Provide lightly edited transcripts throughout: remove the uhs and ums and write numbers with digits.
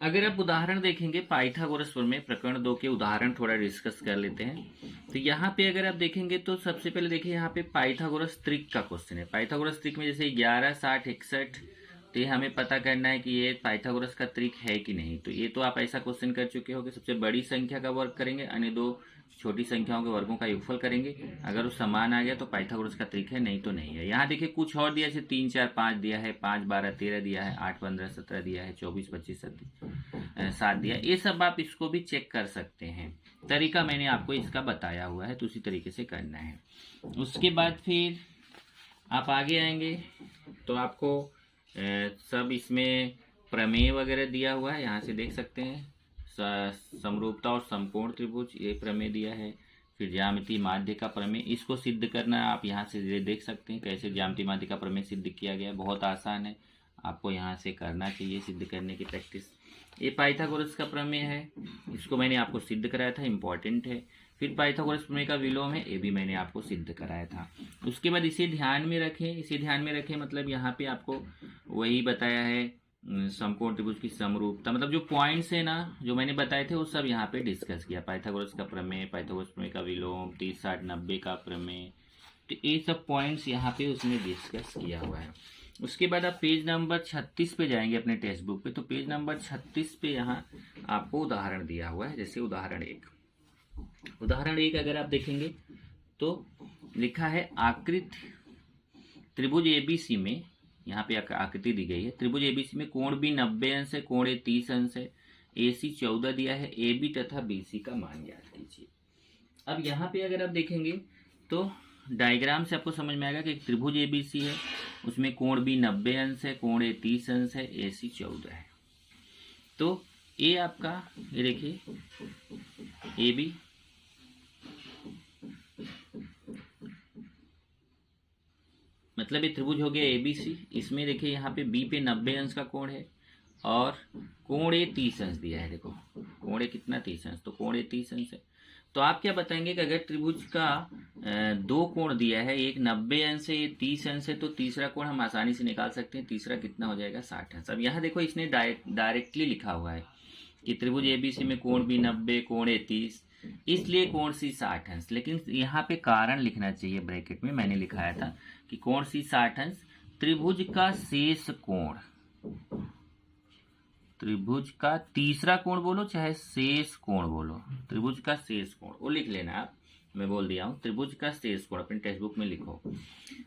अगर आप उदाहरण देखेंगे पाइथागोरस प्रमेय प्रकरण 2 के उदाहरण थोड़ा डिस्कस कर लेते हैं। तो यहाँ पे अगर आप देखेंगे तो सबसे पहले देखिए यहाँ पे पाइथागोरस त्रिक का क्वेश्चन है। पाइथागोरस त्रिक में जैसे 11, 60, 61, तो ये हमें पता करना है कि ये पाइथागोरस का त्रिक है कि नहीं। तो ये तो आप ऐसा क्वेश्चन कर चुके हो कि सबसे बड़ी संख्या का वर्ग करेंगे, अन्य दो छोटी संख्याओं के वर्गों का योगफल करेंगे। अगर वो समान आ गया तो पाइथागोरस का त्रिक है, नहीं तो नहीं है। यहाँ देखिए कुछ और दिया, जैसे 3, 4, 5 दिया है, 5, 12, 13 दिया है, 8, 15, 17 दिया है, 24, 25, 7 दिया। ये सब आप इसको भी चेक कर सकते हैं। तरीका मैंने आपको इसका बताया हुआ है, तो उसी तरीके से करना है। उसके बाद फिर आप आगे आएंगे तो आपको सब इसमें प्रमेय वगैरह दिया हुआ है, यहाँ से देख सकते हैं। समरूपता और समकोण त्रिभुज, ये प्रमेय दिया है। फिर ज्यामिति माध्य का प्रमेय, इसको सिद्ध करना है। आप यहाँ से देख सकते हैं कैसे ज्यामिति माध्य का प्रमेय सिद्ध किया गया है। बहुत आसान है, आपको यहाँ से करना चाहिए सिद्ध करने की प्रैक्टिस। ये पाइथागोरस का प्रमेय है, इसको मैंने आपको सिद्ध कराया था, इम्पॉर्टेंट है। फिर पाइथागोरस प्रमेय का विलोम है, ये भी मैंने आपको सिद्ध कराया था। उसके बाद इसे ध्यान में रखें, इसे ध्यान में रखें मतलब यहाँ पे आपको वही बताया है समकोण त्रिभुज की समरूपता, मतलब जो पॉइंट्स है ना जो मैंने बताए थे वो सब यहाँ पे डिस्कस किया। पाइथागोरस का प्रमेय, पाइथागोरस प्रमेय का विलोम, 30, 60, 90 का प्रमेय, तो ये सब पॉइंट्स यहाँ पे उसने डिस्कस किया हुआ है। उसके बाद आप पेज नंबर 36 पे जाएंगे अपने टेक्स्ट बुक पे, तो पेज नंबर 36 पे यहाँ आपको उदाहरण दिया हुआ है। जैसे उदाहरण एक अगर आप देखेंगे तो लिखा है आकृत त्रिभुज एबीसी में, यहाँ पे आकृति दी गई है। त्रिभुज एबीसी में कोण बी 90 अंश है, कोण ए 30 अंश है, एसी 14 दिया है, ए बी तथा बीसी का मान ज्ञात कीजिए। अब यहाँ पे अगर आप देखेंगे तो डायग्राम से आपको समझ में आएगा कि एक त्रिभुज एबीसी है, उसमें कोण बी 90 अंश है, कोण ए 30 अंश है, एसी 14 है। तो ए आपका, ये देखिए ए बी, मतलब ये त्रिभुज हो गया एबीसी। इसमें देखिए यहाँ पे बी पे 90 अंश का कोण है और कोण ए 30 अंश दिया है। देखो कोण ए कितना 30 अंश, तो कोण ए 30 अंश है। तो आप क्या बताएंगे कि अगर त्रिभुज का दो कोण दिया है, एक 90 अंश है, एक 30 अंश है, तो तीसरा कोण हम आसानी से निकाल सकते हैं। तीसरा कितना हो जाएगा, 60 अंश। अब यहाँ देखो इसने डायरेक्टली लिखा हुआ है कि त्रिभुज एबीसी में कोण बी 90, कोण ए 30, इसलिए कोण सी 60 अंश। लेकिन यहाँ पे कारण लिखना चाहिए ब्रैकेट में, मैंने लिखाया था कि कोण सी 60 अंश त्रिभुज का शेष कोण, त्रिभुज का तीसरा कोण बोलो चाहे शेष कोण बोलो, त्रिभुज का शेष कोण वो लिख लेना आप। मैं बोल दिया हूँ त्रिभुज का शेष कोण अपने टेक्स्ट बुक में लिखो।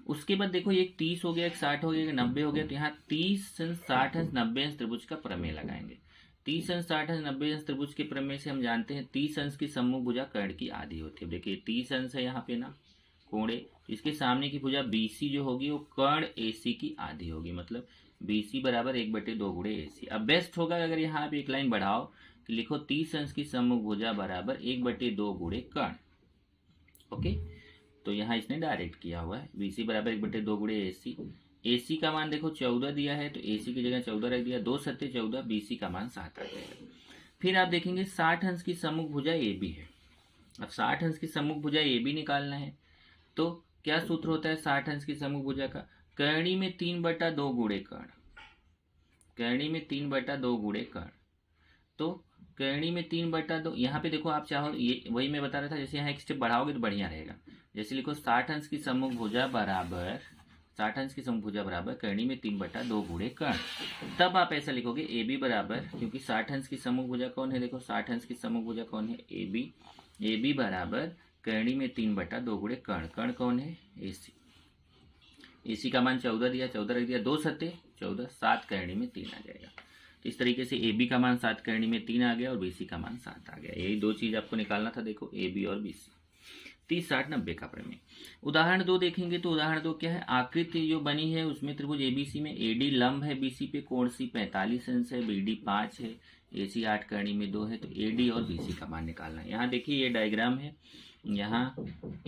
उसके बाद देखो एक 30 हो गया, एक 60 हो गया, एक 90 हो गया, तो यहाँ 30 अंश 60 अंश 90 अंश त्रिभुज का प्रमेय लगाएंगे। 30 अंश 60 अंश 90 अंश त्रिभुज के प्रमेय से हम जानते हैं 30 अंश की सम्मुख भुजा कर्ण की आधी होती है। देखिए 30 अंश है यहाँ पे ना कोण ए, इसके सामने की भुजा बीसी जो होगी वो कर्ण एसी की आधी होगी, मतलब बीसी बराबर 1/2 गुणे एसी। अब बेस्ट होगा अगर यहाँ आप एक लाइन बढ़ाओ कि लिखो 30 अंश की सम्मुख भुजा बराबर 1/2 गुणे कर्ण। ओके, तो यहाँ इसने डायरेक्ट किया हुआ है, बीसी बराबर 1/2 गुणे एसी। एसी का मान देखो 14 दिया है, तो एसी की जगह 14 रख दिया, 2 सत्ते 14, बीसी का मान 7 आ जाएगा। फिर आप देखेंगे 60 अंश की सम्मुख भुजा ए बी है। अब 60 अंश की सम्मुख भुजा ए बी निकालना है, तो क्या सूत्र होता है 60 अंश की सम्मुख भुजा का, करणी में 3/2 गुणे कर्ण, करणी में 3/2 गुणे कर्ण। तो करणी में 3/2, यहाँ पे देखो आप चाहो ये वही मैं बता रहा था, जैसे यहाँ एक स्टेप बढ़ाओगे तो बढ़िया रहेगा। जैसे लिखो 60 अंश की सम्मुख भुजा बराबर, 60 अंश की सम्मुख भुजा बराबर करणी में 3/2 गुणे कर्ण। तब आप ऐसा लिखोगे ए बी बराबर, क्योंकि 60 अंश की सम्मुख भुजा कौन है, देखो 60 अंश की सम्मुख भुजा कौन है, ए बी। ए बी बराबर करणी में 3/2 गुणे कर्ण, कर्ण कौन है, एसी। एसी का मान 14 दिया, 14 रख दिया, 2 सत्ते 14, 7 करणी में 3 आ जाएगा। तो इस तरीके से ए बी का मान 7 करणी में 3 आ गया और बीसी का मान 7 आ गया। यही दो चीज आपको निकालना था, देखो ए बी और बीसी। 30, 60, 90 का प्रमेय। उदाहरण 2 देखेंगे तो उदाहरण 2 क्या है, आकृति जो बनी है उसमें त्रिभुज एबीसी में एडी लंब है बीसी पे, कोण सी 45 अंश है, बीडी 5 है, एसी 8 करणी में 2 है, तो एडी और बीसी का मान निकालना है। यहाँ देखिए ये डायग्राम है, यहाँ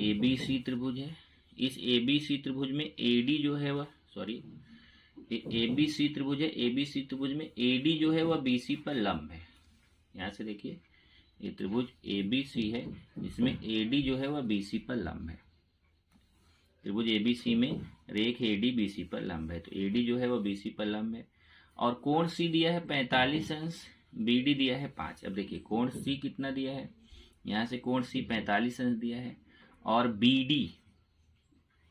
एबीसी त्रिभुज है, इस एबीसी त्रिभुज में एडी जो है वह, सॉरी एबीसी त्रिभुज है, एबीसी त्रिभुज में एडी जो है वह बीसी पर लंब है। यहाँ से देखिए ये त्रिभुज एबीसी है, इसमें एडी जो है वह बीसी पर लंब है। त्रिभुज एबीसी में रेख एडी बीसी पर लंब है, तो एडी जो है वह बीसी पर लंब है। और कोण सी दिया है 45 अंश, BD दिया है 5। अब देखिए कोण C कितना दिया है, यहाँ से कोण C 45 अंश दिया है, और BD,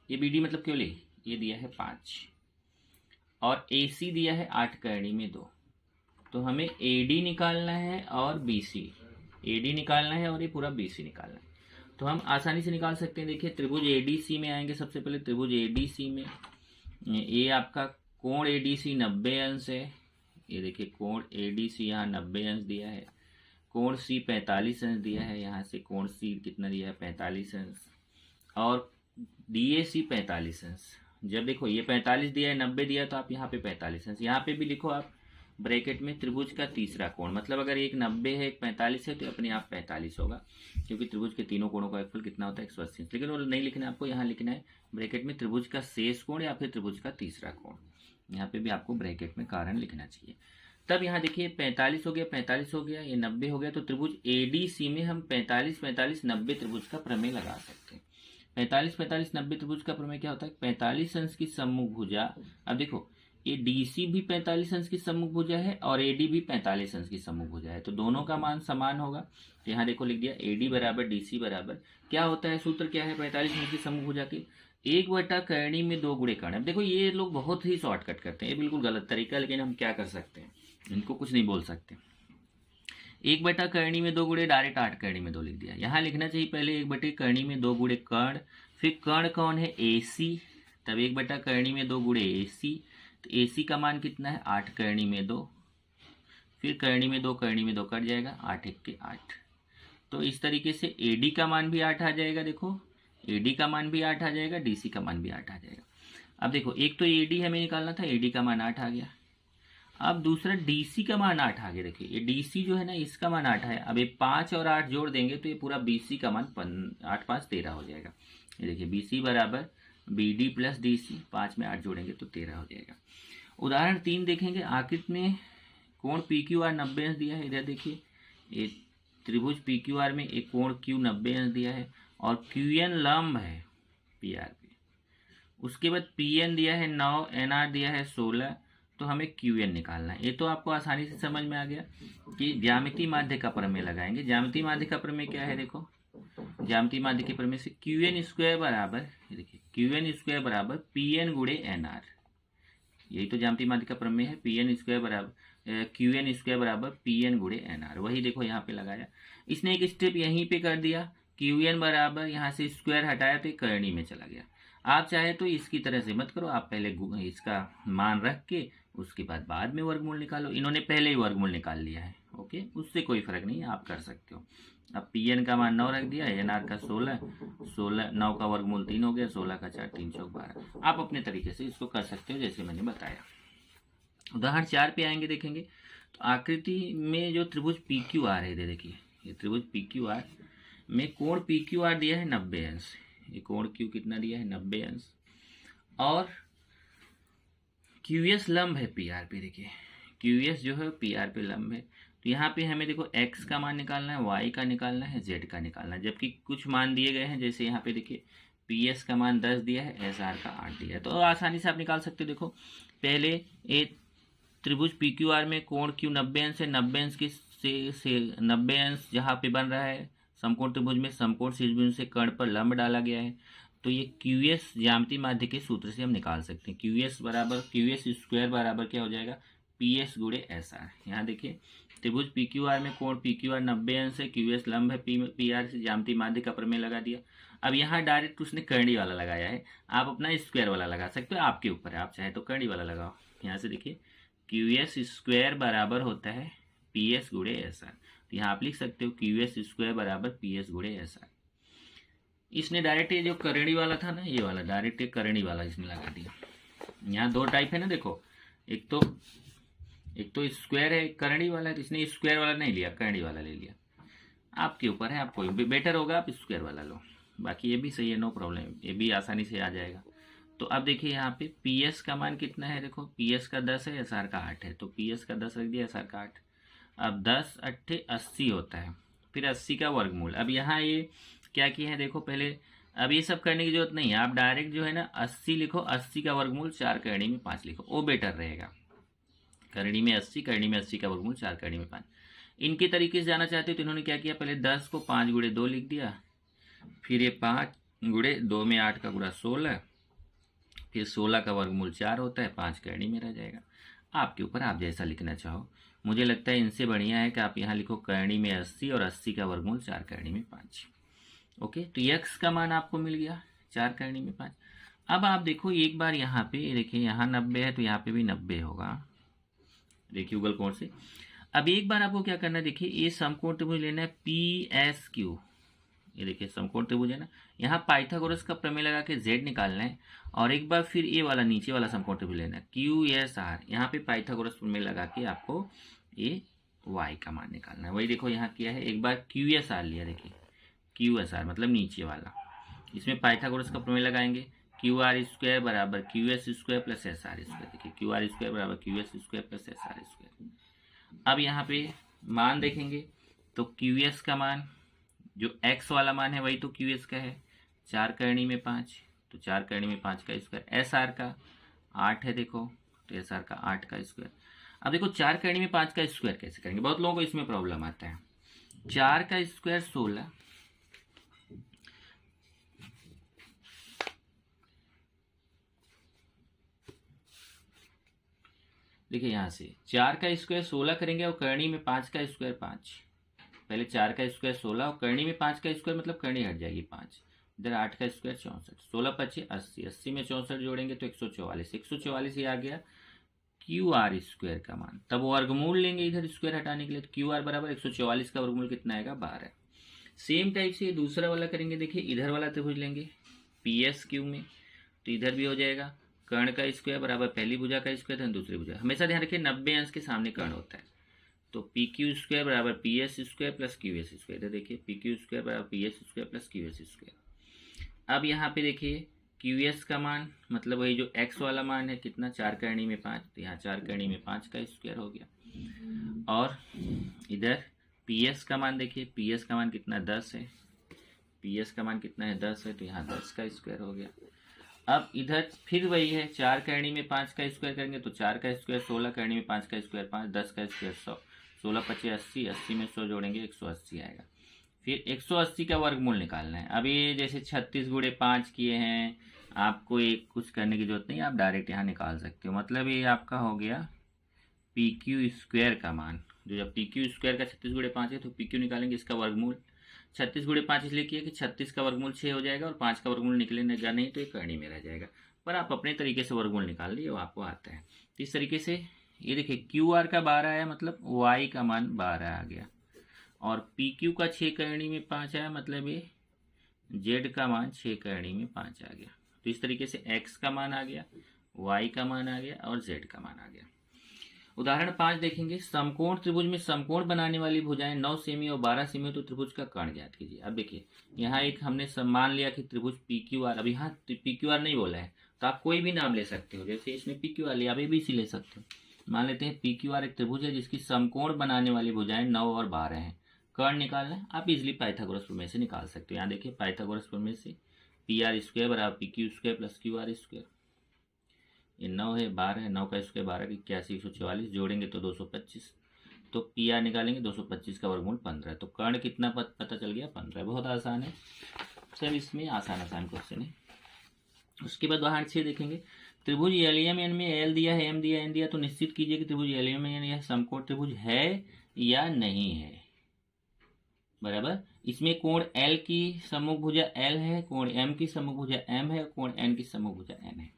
ये BD मतलब क्यों ले, ये दिया है 5, और AC दिया है 8 करणी में 2। तो हमें AD निकालना है और BC, AD निकालना है और ये पूरा BC निकालना है। तो हम आसानी से निकाल सकते हैं। देखिए त्रिभुज ADC में आएंगे, सबसे पहले त्रिभुज ADC में ये आपका कोण ADC 90 अंश है। ये देखिए कोण ADC यहाँ 90 अंश दिया है, कोण C 45 अंश दिया है, यहाँ से कोण C कितना दिया है 45 अंश, और DAC 45 अंश। जब देखो ये 45 दिया है, 90 दिया, तो आप यहाँ पे 45 अंश, यहाँ पे भी लिखो आप ब्रैकेट में त्रिभुज का तीसरा कोण, मतलब अगर एक 90 है एक 45 है तो अपने आप 45 होगा, क्योंकि त्रिभुज के तीनों कोणों का योगफल कितना होता है 180। लेकिन वो नहीं लिखना है आपको, यहाँ लिखना है ब्रैकेट में त्रिभुज का शेष कोण या फिर त्रिभुज का तीसरा कोण। यहाँ पे भी आपको ब्रैकेट में कारण लिखना चाहिए। तब यहाँ देखिए 45 हो गया, 45 हो गया, ये 90 हो गया, तो त्रिभुज ADC में हम 45 45 90 त्रिभुज का प्रमेय लगा सकते हैं। 45 45 90 त्रिभुज का प्रमेय क्या होता है, 45 अंश की सम्मुख भुजा। अब देखो ये DC भी 45 अंश की सम्मुख भुजा है और AD भी 45 अंश की सम्मुख भुजा है, तो दोनों का मान समान होगा। तो यहाँ देखो लिख दिया AD बराबर DC बराबर क्या होता है, सूत्र क्या है 45 अंश की सम्मुख भुजा के 1 करणी में 2 गुणे कर्ण। अब देखो ये लोग बहुत ही शॉर्टकट करते हैं, ये बिल्कुल गलत तरीका है, लेकिन हम क्या कर सकते हैं, इनको कुछ नहीं बोल सकते। 1 करणी में 2 गुणे, डायरेक्ट 8 करणी में 2 लिख दिया। यहाँ लिखना चाहिए पहले 1 करणी में 2 गुणे कर्ण, फिर कर्ण कौन है AC, तब 1 करणी में 2 गुणे AC, तो AC का मान कितना है 8 करणी में 2, फिर करणी में 2 कट जाएगा, 8 1 के 8। तो इस तरीके से AD का मान भी 8 आ जाएगा, देखो AD का मान भी 8 आ जाएगा, DC का मान भी 8 आ जाएगा। अब देखो एक तो AD हमें निकालना था, AD का मान 8 आ गया। अब दूसरा DC का मान 8 आ गया। देखिए ये DC जो है ना, इसका मान 8 है। अब ये 5 और 8 जोड़ देंगे तो ये पूरा BC का मान 8 5 13 हो जाएगा। ये देखिए BC बराबर BD प्लस DC, 5 में 8 जोड़ेंगे तो 13 हो जाएगा। उदाहरण 3 देखेंगे। आकृति में कोण PQR 90 अंश दिया है। इधर देखिए ये त्रिभुज PQR में एक कोण Q 90 अंश दिया है और QN लंब है PR पे। उसके बाद PN दिया है 9, NR दिया है 16, तो हमें QN निकालना है। ये तो आपको आसानी से समझ में आ गया कि ज्यामितीय माध्य का प्रमेय लगाएंगे। ज्यामितीय माध्य का प्रमेय क्या है, देखो ज्यामितीय माध्य के प्रमेय से QN स्क्वायर बराबर, देखिए QN स्क्वायर बराबर PN गुणे NR, यही तो ज्यामितीय माध्य का प्रमेय है। QN स्क्वायर बराबर PN गुणे NR, वही देखो यहाँ पे लगाया। इसने एक स्टेप यहीं पे कर दिया, QN बराबर यहाँ से स्क्वायर हटाया तो करणी में चला गया। आप चाहे तो इसकी तरह से मत करो, आप पहले इसका मान रख के उसके बाद में वर्गमूल निकालो। इन्होंने पहले ही वर्गमूल निकाल लिया है, ओके, उससे कोई फर्क नहीं, आप कर सकते हो। अब PN का मान 9 रख दिया, NR का 16, 9 का वर्गमूल 3 हो गया, 16 का 4 3 चौक 12। आप अपने तरीके से इसको कर सकते हो जैसे मैंने बताया। उदाहरण 4 पे आएंगे, देखेंगे तो आकृति में जो त्रिभुज PQR है, देखिए ये त्रिभुज PQR में कोण PQR दिया है 90 अंश। ये कोण Q कितना दिया है 90 अंश, और QS लंब है PR पे। देखिए QS जो है PR पे लंब है, तो यहाँ पे हमें देखो X का मान निकालना है, Y का निकालना है, Z का निकालना है, जबकि कुछ मान दिए गए हैं। जैसे यहाँ पे देखिए PS का मान 10 दिया है, SR का 8 दिया है, तो आसानी से आप निकाल सकते हो। देखो पहले एक त्रिभुज PQR में कोण Q 90 अंश है, 90 अंश के से 90 अंश जहाँ पे बन रहा है समकोण त्रिभुज में, समकोण शीर्षबिंदु से कर्ण पर लंब डाला गया है, तो ये QS ज्यामितीय माध्य के सूत्र से हम निकाल सकते हैं। QS स्क्वायर बराबर क्या हो जाएगा PS गुणे SR। यहाँ देखिए त्रिभुज PQR में कोण PQR 90 अंश है, QS लंब है PR से, ज्यामितीय माध्य का प्रमेय लगा दिया। अब यहाँ डायरेक्ट उसने करणी वाला लगाया है, आप अपना स्क्वायर वाला लगा सकते हो, आपके ऊपर है, आप चाहे तो करणी वाला लगाओ। यहाँ से देखिए QS स्क्वायर बराबर होता है PS गुणे SR, तो यहाँ आप लिख सकते हो QS स्क्वायर बराबर PS गुणे SR। इसने डायरेक्ट ये जो करणी वाला था ना, ये वाला डायरेक्ट एक करणी वाला इसने लगा दिया। यहाँ 2 टाइप है ना, देखो एक तो स्क्वायर है, करणी वाला है, तो इसने स्क्वायर वाला नहीं लिया, करणी वाला ले लिया। आपके ऊपर है, आपको बेटर होगा आप स्क्वायर वाला लो, बाकी ये भी सही है, नो प्रॉब्लम, ये भी आसानी से आ जाएगा। तो अब देखिए यहाँ पे PS का मान कितना है, देखो PS का 10 है, SR का 8 है, तो PS का 10 रख दिया, SR का 8। अब 10 8 80 होता है, फिर 80 का वर्गमूल। अब यहाँ ये क्या किया है, देखो पहले, अब ये सब करने की जरूरत नहीं है, आप डायरेक्ट जो है ना 80 लिखो, 80 का वर्गमूल 4 करणी में 5 लिखो, वो बेटर रहेगा। करणी में 80, करणी में 80 का वर्गमूल 4, करणी में 5। इनके तरीके से जाना चाहते हो तो इन्होंने क्या किया, पहले 10 को 5 गुणे 2 लिख दिया, फिर ये 5 गुणे 2 में 8 का गुणा 16, फिर 16 का वर्गमूल 4 होता है, 5 करणी में रह जाएगा। आपके ऊपर, आप जैसा लिखना चाहो। मुझे लगता है इनसे बढ़िया है कि आप यहाँ लिखो करणी में 80 और 80 का वर्गमूल 4, करणी में 5। ओके, तो x का मान आपको मिल गया 4 करणी में 5। अब आप देखो एक बार यहाँ पे देखिए, यहाँ 90 है तो यहाँ पे भी 90 होगा, देखिए उगल कोण से। अब एक बार आपको क्या करना है, देखिए ये समकोण त्रिभुज लेना है PSQ, ये देखिए समकोण त्रिभुज है ना, यहाँ पाइथागोरस का प्रमेय लगा के z निकालना है, और एक बार फिर ये वाला नीचे वाला समकोण त्रिभुज लेना है QSR, यहाँ पे पाइथागोरस प्रमेय लगा के आपको ये y का मान निकालना है। वही देखो यहाँ किया है, एक बार QSR लिया, देखिए QSR मतलब नीचे वाला, इसमें पाइथागोरस का प्रमेय लगाएंगे, QR² बराबर QS² प्लस SR², देखिए QR² बराबर QS² प्लस SR²। अब यहाँ पे मान देखेंगे तो QS का मान जो x वाला मान है वही तो QS का है, 4 करणी में 5, तो 4 करणी में 5 का स्क्वायर। SR का 8 है देखो, तो SR का 8 का स्क्वायर। अब देखो 4 करणी में 5 का स्क्वायर कैसे करेंगे, बहुत लोगों को इसमें प्रॉब्लम आता है। 4 का स्क्वायर 16, देखिए यहाँ से 4 का स्क्वायर 16 करेंगे और करणी में 5 का स्क्वायर 5, पहले 4 का स्क्वायर 16 और करणी में 5 का स्क्वायर मतलब करणी हट जाएगी 5, इधर 8 का स्क्वायर 64, 16 25 80, 80 में 64 जोड़ेंगे तो 144, 144 ये आ गया QR² का मान। तब वर्गमूल लेंगे इधर स्क्वायर हटाने के लिए, तो QR बराबर 144 का वर्गमूल कितना आएगा, 12। सेम टाइप से दूसरा वाला करेंगे, देखिए इधर वाला त्रिभुज लेंगे PSQ में, तो इधर भी हो जाएगा कर्ण का स्क्वायर बराबर पहली भुजा का स्क्वायर धन दूसरी भुजा, हमेशा ध्यान रखिए 90 अंश के सामने कर्ण होता है, तो PQ² बराबर PS² प्लस QS², इधर देखिए PQ² बराबर PS² प्लस QS²। अब यहाँ पे देखिए QS का मान मतलब वही जो x वाला मान है कितना, 4 करणी में 5, तो यहाँ 4 करणी में 5 का स्क्वायर हो गया, और इधर PS का मान देखिए, PS का मान कितना 10 है, PS का मान कितना है 10 है, तो यहाँ 10 का स्क्वायर हो गया। अब इधर फिर वही है, 4 करणी में 5 का स्क्वायर करेंगे तो 4 का स्क्वायर 16, करणी में 5 का स्क्वायर 5, 10 का स्क्वायर 100, 16 25 80, 80 में 100 जोड़ेंगे 180 आएगा। फिर 180 का वर्गमूल निकालना है। अब ये जैसे 36 गुणे 5 किए हैं, आपको एक कुछ करने की जरूरत नहीं, आप डायरेक्ट यहाँ निकाल सकते हो। मतलब ये आपका हो गया PQ² का मान, जो जब PQ² का 36 गुणे 5 है तो PQ निकालेंगे इसका वर्गमूल, 36 गुणे 5 इसलिए किया कि 36 का वर्गमूल 6 हो जाएगा और 5 का वर्गमूल निकलेगा नहीं तो ये करणी में रह जाएगा, पर आप अपने तरीके से वर्गमूल निकाल लिए, वो आपको आता है। तो इस तरीके से ये देखिए QR का 12 आया मतलब Y का मान 12 आ गया, और PQ का 6 करणी में 5 आया मतलब ये Z का मान 6 करणी में 5 आ गया। तो इस तरीके से X का मान आ गया, Y का मान आ गया और Z का मान आ गया। उदाहरण 5 देखेंगे, समकोण त्रिभुज में समकोण बनाने वाली भुजाएं 9 सेमी और 12 सेमी, तो त्रिभुज का कर्ण ज्ञात कीजिए। अब देखिए यहाँ एक हमने मान लिया कि त्रिभुज PQR, अब यहाँ PQR नहीं बोला है तो आप कोई भी नाम ले सकते हो, जैसे इसने PQR लिया, आप ABC ले सकते हो। मान लेते हैं PQR एक त्रिभुज है जिसकी समकोण बनाने वाली भुजाएं 9 और 12 हैं, कर्ण निकालना है, आप इजिली पाइथागोरस प्रमेय से निकाल सकते हो। यहाँ देखिए पाइथागोरस प्रमेय से PR² बराबर PQ² प्लस QR², ये 9 है 12 है, 9 का स्क्वायर 12 की 81, 144 जोड़ेंगे तो 225, तो PR निकालेंगे 225 का वर्गमूल 15, तो कर्ण कितना पता चल गया 15। बहुत आसान है सब, इसमें आसान क्वेश्चन है। उसके बाद उदाहरण 6 देखेंगे, त्रिभुज LMN में L दिया है, M दिया, N दिया, तो निश्चित कीजिए कि त्रिभुज LMN यह समकोण त्रिभुज है या नहीं है। बराबर, इसमें कोण L की सम्मुख भुजा L है, कोण M की सम्मुख भुजा M है, कोण N की सम्मुख भुजा N है,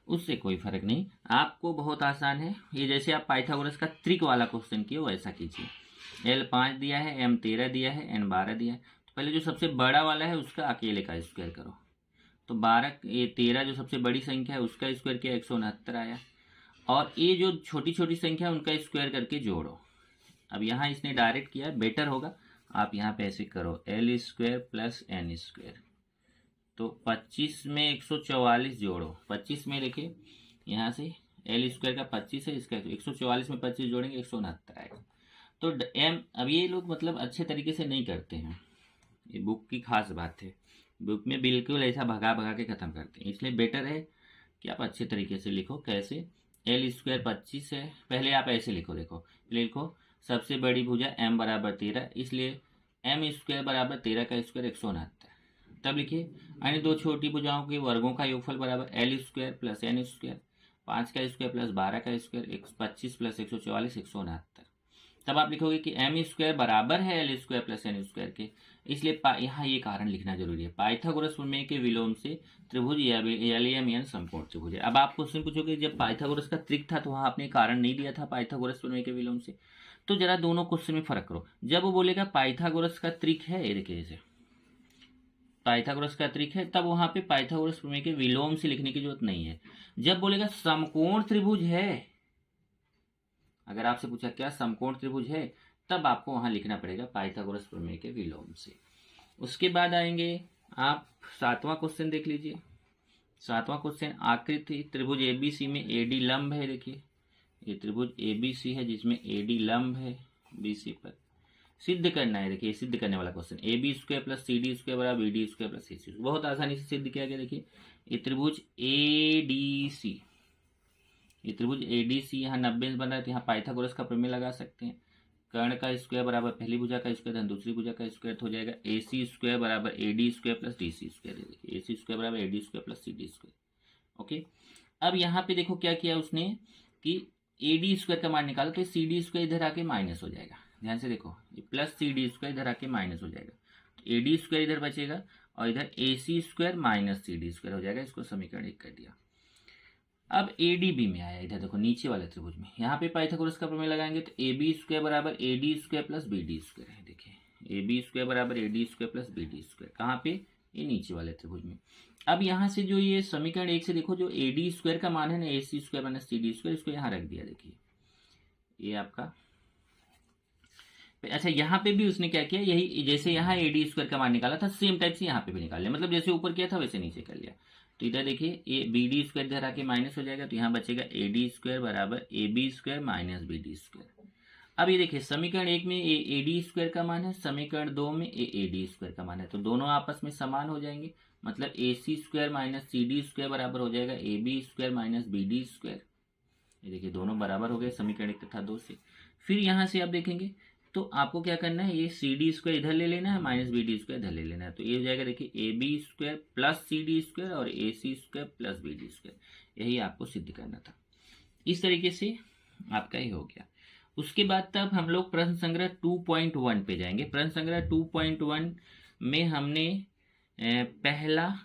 उससे कोई फर्क नहीं, आपको बहुत आसान है। ये जैसे आप पाइथागोरस का त्रिक वाला क्वेश्चन किए वैसा कीजिए। L 5 दिया है, M 13 दिया है, N 12 दिया है, तो पहले जो सबसे बड़ा वाला है उसका अकेले का स्क्वायर करो, तो 13 जो सबसे बड़ी संख्या है उसका स्क्वायर किया 169 आया, और ये जो छोटी छोटी संख्या है उनका स्क्वायर करके जोड़ो। अब यहाँ इसने डायरेक्ट किया है, बेटर होगा आप यहाँ पे ऐसे करो L² प्लस N², तो 25 में 144 जोड़ो, 25 में देखिए यहाँ से L² का 25 है, इसका 144 में 25 जोड़ेंगे 169 आएगा। तो अब ये लोग मतलब अच्छे तरीके से नहीं करते हैं, ये बुक की खास बात है, बुक में बिल्कुल ऐसा भगा भगा के ख़त्म करते हैं, इसलिए बेटर है कि आप अच्छे तरीके से लिखो। कैसे एल स्क्वायर 25 है। पहले आप ऐसे लिखो, देखो पहले लिखो सबसे बड़ी भुजा m बराबर 13, इसलिए m स्क्वायर बराबर 13 का स्क्वायर 169। तब लिखिए अन्य दो छोटी भुजाओं के वर्गों का योगफल बराबर L square plus N square, 5 का स्क्वायर प्लस 12 का स्क्वायर, 25 प्लस 144 169। तब आप लिखोगे कि एम स्क्वायर बराबर है L square plus N square के, इसलिए यहाँ ये कारण लिखना जरूरी है, पाइथागोरस प्रमेय के विलोम से त्रिभुज एल समकोण त्रिभुज है। अब आप क्वेश्चन पूछोगे जब पाइथागोरस का त्रिक था तो वहां आपने कारण नहीं दिया था पाइथागोरस प्रमेय के विलोम से, तो जरा दोनों क्वेश्चन में फर्क करो। जब वो बोलेगा पाइथागोरस का त्रिक है, ये देखिए जैसे पाइथागोरस का त्रिक है, तब वहां पे पाइथागोरस प्रमेय के विलोम से लिखने की जरूरत नहीं है। जब बोलेगा समकोण त्रिभुज है, अगर आपसे पूछा क्या समकोण त्रिभुज है, तब आपको वहां लिखना पड़ेगा पाइथागोरस प्रमेय के विलोम से। उसके बाद आएंगे आप 7वां क्वेश्चन देख लीजिए। 7वां क्वेश्चन, आकृति त्रिभुज एबीसी में एडी लंब है। देखिए ये त्रिभुज एबीसी है जिसमें एडी लंब है बीसी पर, सिद्ध करना है। देखिए सिद्ध करने वाला question, A B square plus C D square बराबर B D square plus C C, बहुत आसानी से सिद्ध किया गया। देखिए ये त्रिभुज ए डी सी, ये त्रिभुज ए डी सी यहाँ 90 अंश बन रहा है, तो यहाँ पाइथागोरस का प्रमेय लगा सकते हैं। कर्ण का स्क्वायर बराबर पहली भुजा का स्क्वायर धन दूसरी भुजा का स्क्वायर हो जाएगा ए सी स्क्वायर बराबर A D square plus D C square. देखिए ए सी स्क्वायर बराबर A D square plus C D square. Okay, अब यहाँ पे देखो क्या किया उसने कि ए डी स्क्वायर का मान निकाला, तो सी डी स्क्वायर इधर आके माइनस हो जाएगा। ध्यान से देखो ये प्लस सी डी स्क्वायर इधर आके माइनस हो जाएगा, तो ए डी स्क्वायर इधर बचेगा और इधर A C square minus C D square हो जाएगा। इसको समीकरण 1 कर दिया। अब ए डी बी में आया, इधर देखो नीचे वाले त्रिभुज में, यहाँ पे पाइथागोरस का प्रमेय लगाएंगे तो ए बी स्क्वायर बराबर A D square plus B D square है। देखिए ए बी स्क्वायर बराबर A D square plus B D square, कहाँ पे, ये नीचे वाले त्रिभुज में। अब यहाँ से जो ये समीकरण 1 से देखो, जो ए डी स्क्वायर का मान है ना A C square minus C D square, इसको यहाँ रख दिया। देखिए ये आपका, अच्छा यहाँ पे भी उसने क्या किया, यही जैसे यहाँ ए डी स्क्वायर का मान निकाला था सेम टाइप से यहाँ पे भी निकाल लिया, मतलब जैसे ऊपर किया था वैसे नीचे कर लिया। तो इधर देखिए ये बी डी स्क्वायर इधर आके माइनस हो जाएगा, तो यहाँ बचेगा ए डी स्क्वायर बराबर A B square minus B D square. अब ये देखिए समीकरण 1 में ए डी स्क्वायर का मान है, समीकरण 2 में ए डी स्क्वायर का मान है, तो दोनों आपस में समान हो जाएंगे, मतलब A C square minus C D square बराबर हो जाएगा A B square minus B D square. ये देखिए दोनों बराबर हो गए समीकरण 1 तथा 2 से। फिर यहाँ से आप देखेंगे तो आपको क्या करना है, ये सी डी स्क्वायर इधर ले लेना है, माइनस बी डी स्क्वायर इधर ले लेना है, तो ये हो जाएगा देखिए A B square plus C D square और A C square plus B D square. यही आपको सिद्ध करना था। इस तरीके से आपका ये हो गया। उसके बाद तब हम लोग प्रश्न संग्रह 2.1 पे जाएंगे। प्रश्न संग्रह 2.1 में हमने पहला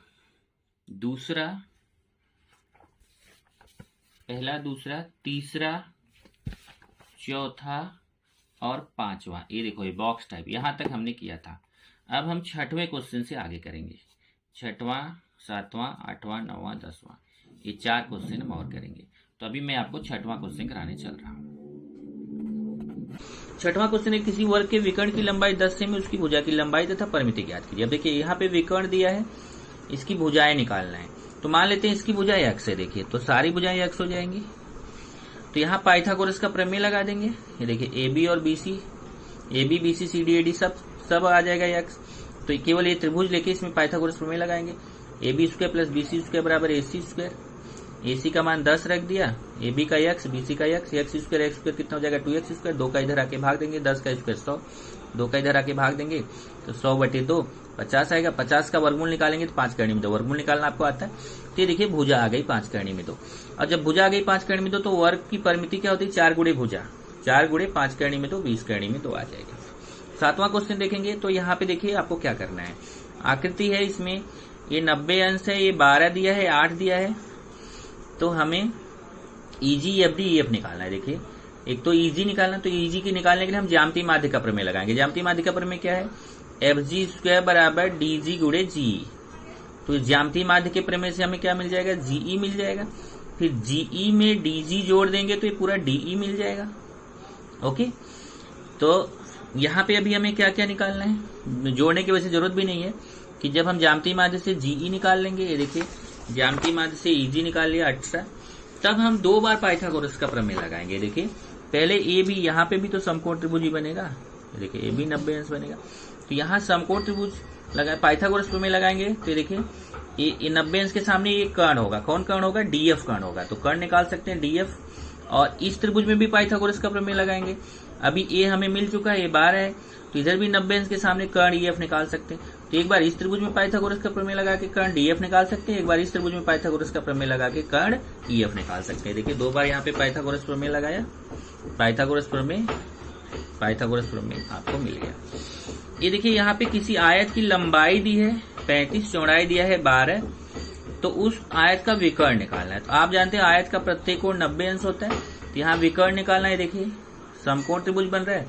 दूसरा तीसरा चौथा और 5वां, ये देखो ये बॉक्स टाइप, यहाँ तक हमने किया था। अब हम 6वें क्वेश्चन से आगे करेंगे। 6वां 7वां 8वां 9वां 10वां, ये 4 क्वेश्चन हम और करेंगे। तो अभी मैं आपको 6वां क्वेश्चन कराने चल रहा हूँ। 6वां क्वेश्चन है, किसी वर्ग के विकर्ण की लंबाई 10 सेमी, उसकी भुजा की लंबाई तथा परिमिति ज्ञात कीजिए। अब देखिए यहाँ पे विकर्ण दिया है, इसकी भुजाएं निकालना है, तो मान लेते हैं इसकी भुजाएं x है। देखिए तो सारी भुजाएं x हो जाएंगी, तो यहाँ पाइथागोरस का प्रमेय लगा देंगे। ये देखिए ए बी और B C, A B B C C D A D सब आ जाएगा x, तो केवल ये त्रिभुज लेके इसमें पाइथागोरस प्रमेय लगाएंगे। A B square plus B C square बराबर ए सी स्क्वायर, ए सी का मान 10 रख दिया, ए बी का x बी सी का x स्क्वायर कितना हो जाएगा 2x स्क्वायर, 2 का इधर आके भाग देंगे, 10 का स्क्वायर 100, 2 का इधर आके भाग देंगे तो 100/2 50 आएगा। 50 का वर्गमूल निकालेंगे तो 5 करनी में 2, वर्गमूल निकालना आपको आता है। तो ये देखिए भुजा आ गई 5 करनी में 2, और जब भुजा आ गई 5 करनी में 2 तो वर्ग की परिमिति क्या होती है 4 गुणे भुजा, 4 गुणे 5 करनी में 2 20 करनी में 2 आ जाएगा। 7वां क्वेश्चन देखेंगे तो यहाँ पे देखिए आपको क्या करना है। आकृति है, इसमें ये 90 अंश है, ये 12 दिया है, 8 दिया है, तो हमें ईजी एफ डी एफ निकालना है। देखिए एक तो ईजी निकालना, तो ईजी की निकालने के लिए हम ज्यामितीय माध्य का प्रमेय लगाएंगे। ज्यामितीय माध्य का प्रमेय क्या है, एफ जी स्क्वायर बराबर डी जी गुणे जी। तो ज्यामितीय माध्य के प्रमेय से हमें क्या मिल जाएगा, जीई मिल जाएगा। फिर जीई में डीजी जोड़ देंगे तो ये पूरा डीई मिल जाएगा। ओके, तो यहाँ पे अभी हमें क्या क्या निकालना है, जोड़ने की वैसे जरूरत भी नहीं है कि जब हम ज्यामितीय माध्य से जीई निकाल लेंगे, ये देखिए ज्यामितीय माध्य से ईजी निकाल लिया 18, तब हम 2 बार पाइथागोरस का प्रमेय लगाएंगे। देखिए पहले ए बी, यहाँ पे भी तो समकोण त्रिभुज ही बनेगा। देखिए ए बी 90 अंश बनेगा, तो यहाँ समकोण त्रिभुज लगाए पाइथागोरस प्रमेय लगाएंगे। तो देखिए ये 90 अंश के सामने ये कर्ण होगा, कौन कर्ण होगा, डीएफ कर्ण होगा, तो कर्ण निकाल सकते हैं डीएफ। और इस त्रिभुज में भी पाइथागोरस का प्रमेय लगाएंगे। अभी ए हमें मिल चुका है, ये 12 है, तो इधर भी 90 अंश के सामने कर्ण ईएफ निकाल सकते हैं। तो एक बार इस त्रिभुज में पाइथागोरस का प्रमेय लगा के कर्ण डीएफ निकाल सकते हैं, एक बार इस त्रिभुज में पाइथागोरस का प्रमेय लगा के कर्ण ईएफ निकाल सकते हैं। देखिए 2 बार यहाँ पे पाइथागोरस प्रमेय लगाया, पाइथागोरस प्रमेय आपको मिल गया। ये देखिए यहाँ पे किसी आयत की लंबाई दी है 35, चौड़ाई दिया है 12, तो उस आयत का विकर्ण निकालना है। तो आप जानते हैं आयत का प्रत्येक कोण 90 अंश होता है, तो यहाँ विकर्ण निकालना है। देखिए समकोण त्रिभुज बन रहा है,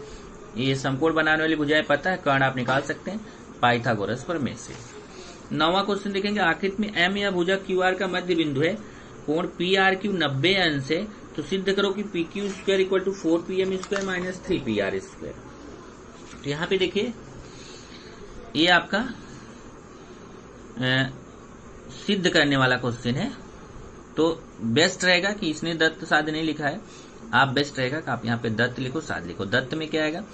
ये समकोण बनाने वाली भुजाएं पता है, कर्ण आप निकाल सकते हैं पाइथागोरस प्रमेय से। 9वां क्वेश्चन देखेंगे, आकृति में एम या भुजा क्यू आर का मध्य बिंदु है, कोण पी आर क्यू 90 अंश है, तो सिद्ध करो कि P Q square equal to 4pm square minus 3pr square. तो यहाँ पे देखिए ये आपका सिद्ध करने वाला क्वेश्चन है, तो बेस्ट रहेगा कि इसने दत्त साध नहीं लिखा है, आप बेस्ट रहेगा कि आप यहाँ पे दत्त लिखो, साध लिखो। दत्त में क्या आएगा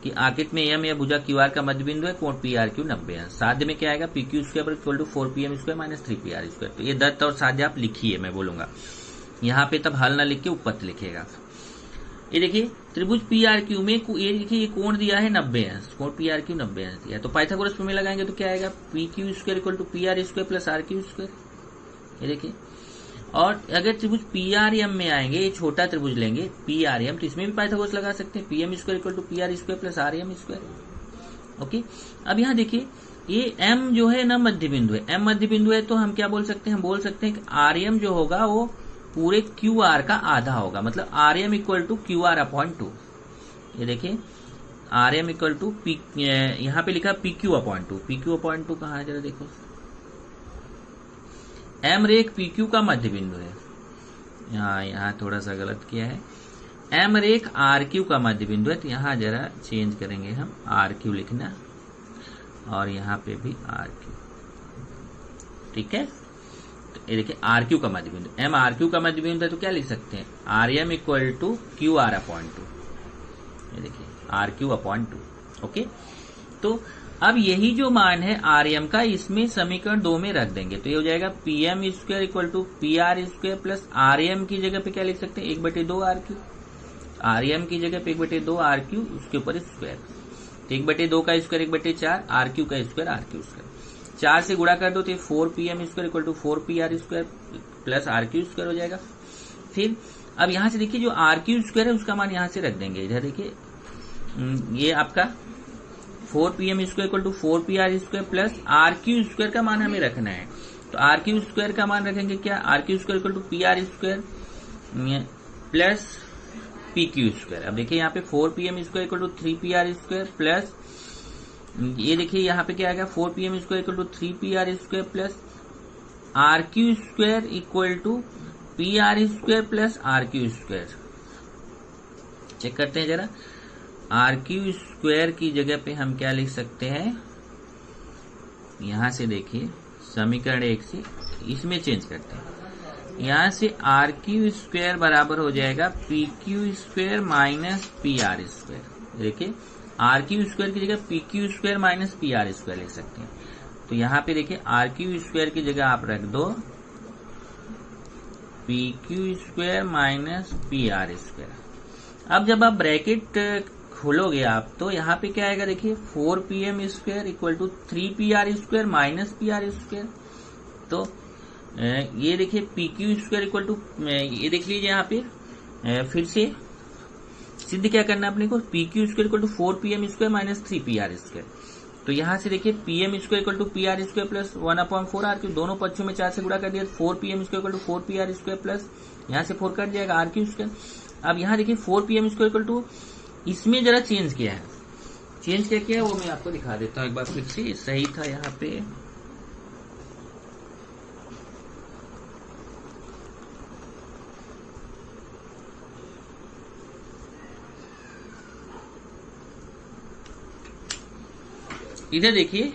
कि आकृति में एम या भुजा क्यू आर का मध्य बिंदु है, कोण पी आर क्यू 90 अंश। साध्य में क्या आएगा, P Q square equal to 4pm square minus 3pr square. तो ये दत्त और साध्य आप लिखिए, मैं बोलूंगा यहाँ पे, तब हल ना लिख के उपपत्ति लिखेगा। ये देखिए त्रिभुज पी आर क्यू में ये देखिए ये कोण दिया है 90 अंश, कोण पी आर क्यू 90 अंश दिया, तो पाइथागोरस प्रमेय लगाएंगे तो क्या आएगा, P Q square equal to P R square plus R Q square. ये देखिए, और अगर त्रिभुज पी आर एम में आएंगे, ये छोटा त्रिभुज लेंगे पी आर एम, तो इसमें भी पाइथागोरस लगा सकते हैं, P M square equal to P R square plus R M square. Okay, अब यहाँ देखिए ये एम जो है ना मध्य बिंदु है, एम मध्य बिंदु है, तो हम क्या बोल सकते हैं, हम बोल सकते हैं कि आर एम जो होगा वो पूरे क्यू आर का आधा होगा, मतलब R M equal to Q R upon 2। ये देखिए R M equal to P, यहाँ पे लिखा P Q upon 2, P Q upon 2 कहाँ है जरा देखो, एम रेख पी क्यू का मध्य बिंदु है, यहाँ थोड़ा सा गलत किया है, एम रेख आर क्यू का मध्य बिंदु है, तो यहाँ जरा चेंज करेंगे हम, आर क्यू लिखना और यहाँ पे भी आर क्यू, ठीक है। ये देखिए आर क्यू का मध्य बिंदु, एम आर क्यू का मध्य बिंदु है, तो क्या लिख सकते हैं, R M equal to Q R upon 2। ये देखिए आर क्यू अपॉन 2। ओके, तो अब यही जो मान है आर एम का, इसमें समीकरण 2 में रख देंगे, तो ये हो जाएगा P M square equal to P R square plus R M की जगह पे क्या लिख सकते हैं, 1/2 आर क्यू, आर एम की जगह पे 1/2 आर क्यू, उसके ऊपर स्क्वायर, तो 1/2 का स्क्वायर 1/4, आर क्यू का स्क्वायर आर क्यू स्क्वायर, 4 से गुणा कर दो तो 4pm square equal to 4pr square plus R Q square हो जाएगा। फिर अब यहाँ से देखिए जो आर क्यू स्क्वायर है उसका मान यहाँ से रख देंगे, इधर देखिए ये आपका 4pm square equal to 4pr square plus R Q square का मान हमें रखना है, तो आर क्यू स्क्वायर का मान रखेंगे क्या, R Q square equal to P R square plus P Q square. अब देखिए यहाँ पे 4pm square equal to 3pr square plus, ये देखिए यहाँ पे क्या आएगा, 4pm square equal to 3pr square plus R Q square equal to P R square plus R Q square. Check करते हैं जरा, आर क्यू स्क्वायर की जगह पे हम क्या लिख सकते हैं, यहां से देखिए समीकरण 1 से इसमें चेंज करते हैं, यहां से आर क्यू स्क्वायर बराबर हो जाएगा P Q square minus P R square. देखिए आर क्यू स्क्वायर की जगह P Q square minus P R square लिख सकते हैं, तो यहाँ पे देखिए आर क्यू स्क्वायर की जगह आप रख दो P Q square minus P R square. अब जब आप ब्रैकेट खोलोगे आप, तो यहाँ पे क्या आएगा देखिए 4pm square equal to 3pr square minus P R square, तो ये देखिए P Q square equal to, ये देख लीजिए यहाँ पे फिर से सिद्ध क्या करना है अपने को, P Q square equal to 4pm square minus 3pr square, तो यहाँ से देखिए pm square equal to P R square plus 1/4 R Q, दोनों पक्षों में 4 से गुणा कर दिया, 4pm square equal to 4pr square plus यहाँ से 4 कट जाएगा आर क्यू स्क्वायर। अब यहाँ देखिए 4pm स्क्वायर इक्वल टू, इसमें जरा चेंज किया है, चेंज क्या किया है वो मैं आपको दिखा देता हूँ एक बार फिर से, सही था यहाँ पे, इधर देखिए,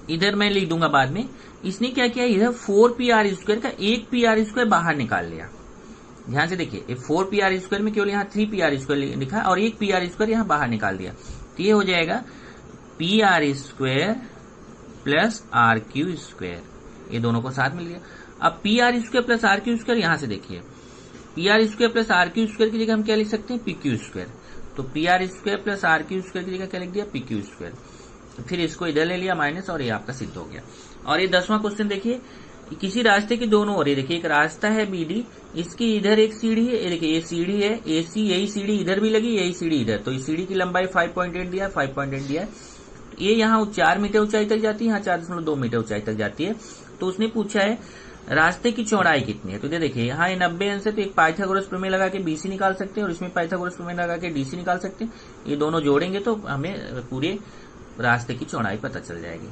इधर मैं लिख दूंगा बाद में, इसने क्या किया, इधर 4pr स्क्वायर का 1pr स्क्वायर बाहर निकाल लिया, ध्यान से देखिए 4pr स्क्वायर में केवल यहाँ 3pr स्क्वायर लिखा और 1pr स्क्वायर यहाँ बाहर निकाल दिया, तो ये हो जाएगा pr square plus R Q square, ये दोनों को साथ मिल गया। अब pr square plus R Q square यहाँ से देखिए P R square plus R Q square की जगह हम क्या लिख सकते हैं, पी क्यू स्क्वायर। तो P R square plus R Q square की जगह क्या लिख दिया, पी क्यू स्क्वायर। फिर इसको इधर ले लिया माइनस, और ये आपका सिद्ध हो गया। और ये 10वां क्वेश्चन देखिए, किसी रास्ते की दोनों ओर, देखिए एक रास्ता है बीडी, इसकी इधर एक सीढ़ी है, ये देखिए ये सीढ़ी है एसी, यही सीढ़ी इधर भी लगी, यही सीढ़ी इधर, तो इस सीढ़ी की लंबाई 5.8 दिया है, 5.8 दिया है। ये यहाँ 4 मीटर ऊंचाई तक जाती है, यहाँ 4.2 मीटर ऊंचाई तक जाती है। तो उसने पूछा है रास्ते की चौड़ाई कितनी है। तो ये देखिए यहाँ 90 अंश है, तो एक पाइथागोरस प्रमेय लगा के बीसी निकाल सकते हैं, और इसमें पाइथागोरस प्रमेय लगा के डीसी निकाल सकते हैं। ये दोनों जोड़ेंगे तो हमें पूरे रास्ते की चौड़ाई पता चल जाएगी।